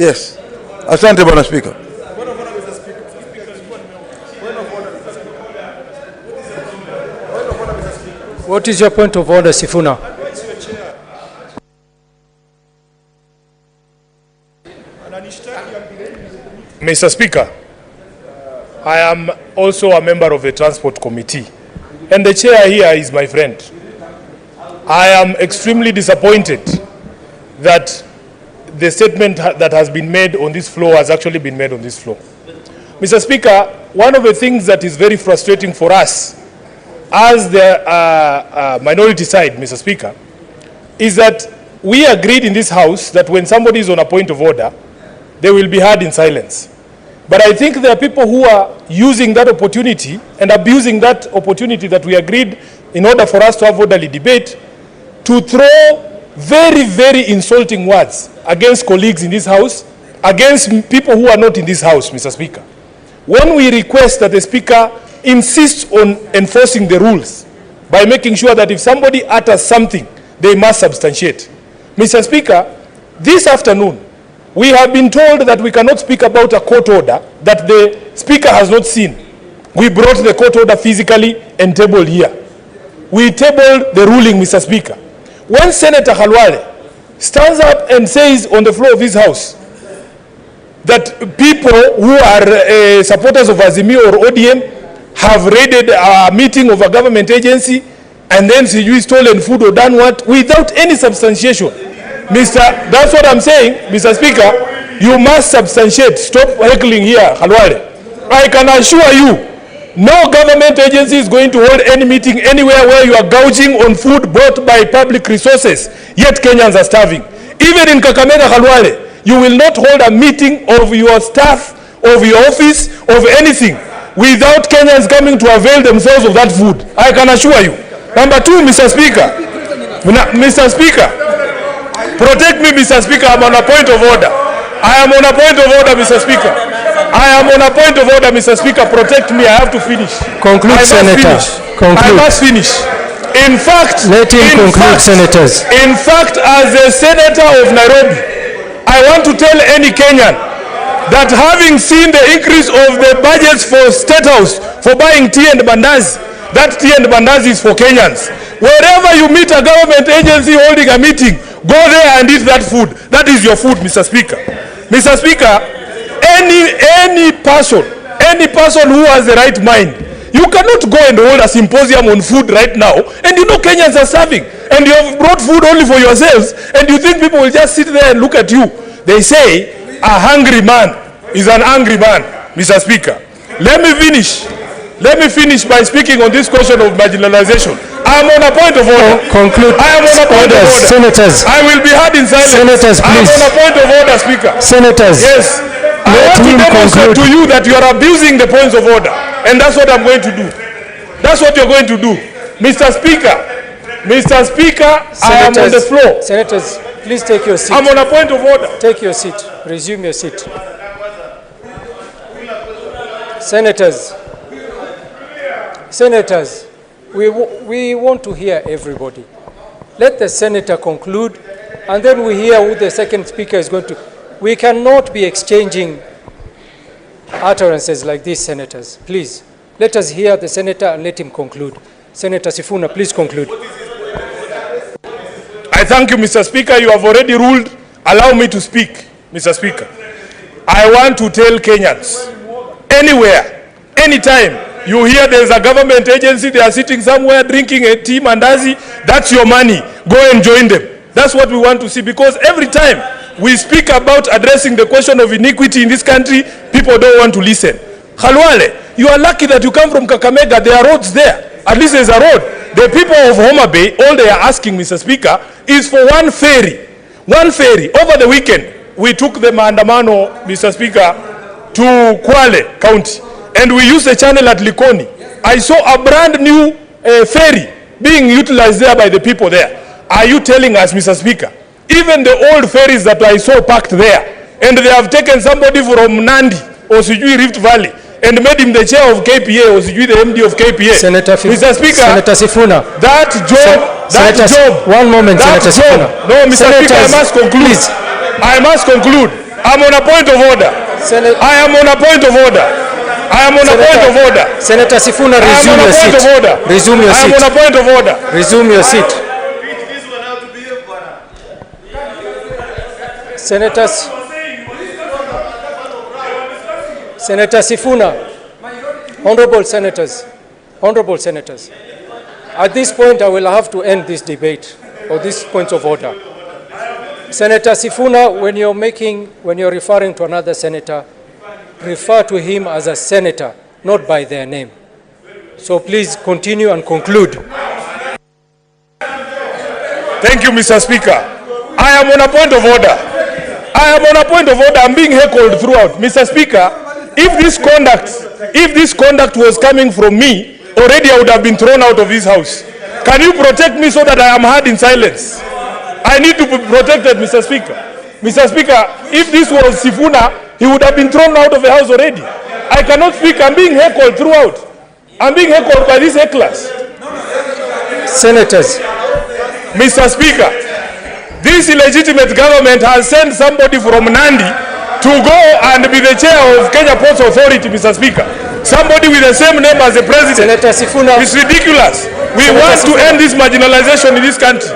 Yes. Asante Bwana Speaker. What is your point of order, Sifuna? Mr. Speaker, I am also a member of the Transport Committee, and the chair here is my friend. I am extremely disappointed that the statement that has been made on this floor has actually been made on this floor. Mr. Speaker, one of the things that is very frustrating for us as the minority side, Mr. Speaker, is that we agreed in this House that when somebody is on a point of order, they will be heard in silence. But I think there are people who are using that opportunity and abusing that opportunity that we agreed in order for us to have orderly debate to throw very, very insulting words against colleagues in this House, against people who are not in this House, Mr. Speaker. When we request that the Speaker insists on enforcing the rules by making sure that if somebody utters something, they must substantiate. Mr. Speaker, this afternoon, we have been told that we cannot speak about a court order that the Speaker has not seen. We brought the court order physically and tabled here. We tabled the ruling, Mr. Speaker. When Senator Khalwale stands up and says on the floor of his House that people who are supporters of Azimio or ODM have raided a meeting of a government agency and then you stolen food or done what, without any substantiation. That's what I'm saying, Mr. Speaker, you must substantiate. Stop heckling here, Khalwale. I can assure you, no government agency is going to hold any meeting anywhere where you are gouging on food bought by public resources, yet Kenyans are starving. Even in Kakamega, Khalwale, you will not hold a meeting of your staff, of your office, of anything, without Kenyans coming to avail themselves of that food. I can assure you. Number two, Mr. Speaker, protect me, Mr. Speaker. I'm on a point of order. I am on a point of order, Mr. Speaker. I am on a point of order, Mr. Speaker. Protect me. I have to finish. Conclude, Senator. Conclude. I must finish. In fact, let him conclude, senators. In fact, as a senator of Nairobi, I want to tell any Kenyan that having seen the increase of the budgets for State House for buying tea and mandazi, that tea and mandazi is for Kenyans. Wherever you meet a government agency holding a meeting, go there and eat that food. That is your food, Mr. Speaker. Mr. Speaker, any person who has the right mind, you cannot go and hold a symposium on food right now, and you know Kenyans are starving, and you have brought food only for yourselves, and you think people will just sit there and look at you. They say a hungry man is an angry man, Mr. Speaker. Let me finish by speaking on this question of marginalization. I am on a point of order. Conclude. I am on a point of order. Senators. I will be heard in silence. Senators, please. I am on a point of order, Speaker. Senators. Yes. I want to demonstrate to you that you are abusing the points of order. And that's what I'm going to do. That's what you're going to do. Mr. Speaker, Senators, I am on the floor. Senators, please take your seat. I'm on a point of order. Take your seat. Resume your seat. Senators, we want to hear everybody. Let the senator conclude, and then we hear who the second speaker is going to. We cannot be exchanging utterances like this, senators. Please, let us hear the senator and let him conclude. Senator Sifuna, please conclude. I thank you, Mr. Speaker. You have already ruled. Allow me to speak, Mr. Speaker. I want to tell Kenyans, anywhere, anytime, you hear there's a government agency, they are sitting somewhere drinking a tea mandazi, that's your money. Go and join them. That's what we want to see, because every time we speak about addressing the question of iniquity in this country, people don't want to listen. Khalwale, you are lucky that you come from Kakamega. There are roads there. At least there's a road. The people of Homa Bay, all they are asking, Mr. Speaker, is for one ferry. One ferry. Over the weekend, we took the maandamano, Mr. Speaker, to Kwale County. And we used a channel at Likoni. I saw a brand new ferry being utilized there by the people there. Are you telling us, Mr. Speaker, even the old ferries that I saw parked there, and they have taken somebody from Nandi or Sijui Rift Valley and made him the chair of KPA or Sijui the MD of KPA? Mr. Speaker, Senator Sifuna. That job. One moment, Senator Sifuna. No, Mr. Speaker, I must conclude. Please. I must conclude. I'm on a point of order. I am on a point of order. I am on a point of order. Senator Sifuna, resume your seat. Resume your seat. I am on a point of order. Resume your seat. Senator Sifuna, honorable senators, at this point I will have to end this debate or this point of order. Senator Sifuna, when you're referring to another senator, refer to him as a senator, not by their name. So please continue and conclude. Thank you, Mr. Speaker. I am on a point of order. I am on a point of order. I'm being heckled throughout. Mr. Speaker, if this conduct was coming from me, already I would have been thrown out of this house. Can you protect me so that I am heard in silence? I need to be protected, Mr. Speaker. Mr. Speaker, if this was Sifuna, he would have been thrown out of the house already. I cannot speak. I'm being heckled throughout. I'm being heckled by these hecklers. Senators. Mr. Speaker, this illegitimate government has sent somebody from Nandi to go and be the chair of Kenya Ports Authority, Mr. Speaker. Somebody with the same name as the president. Senator Sifuna. It's ridiculous. We want to end this marginalization in this country.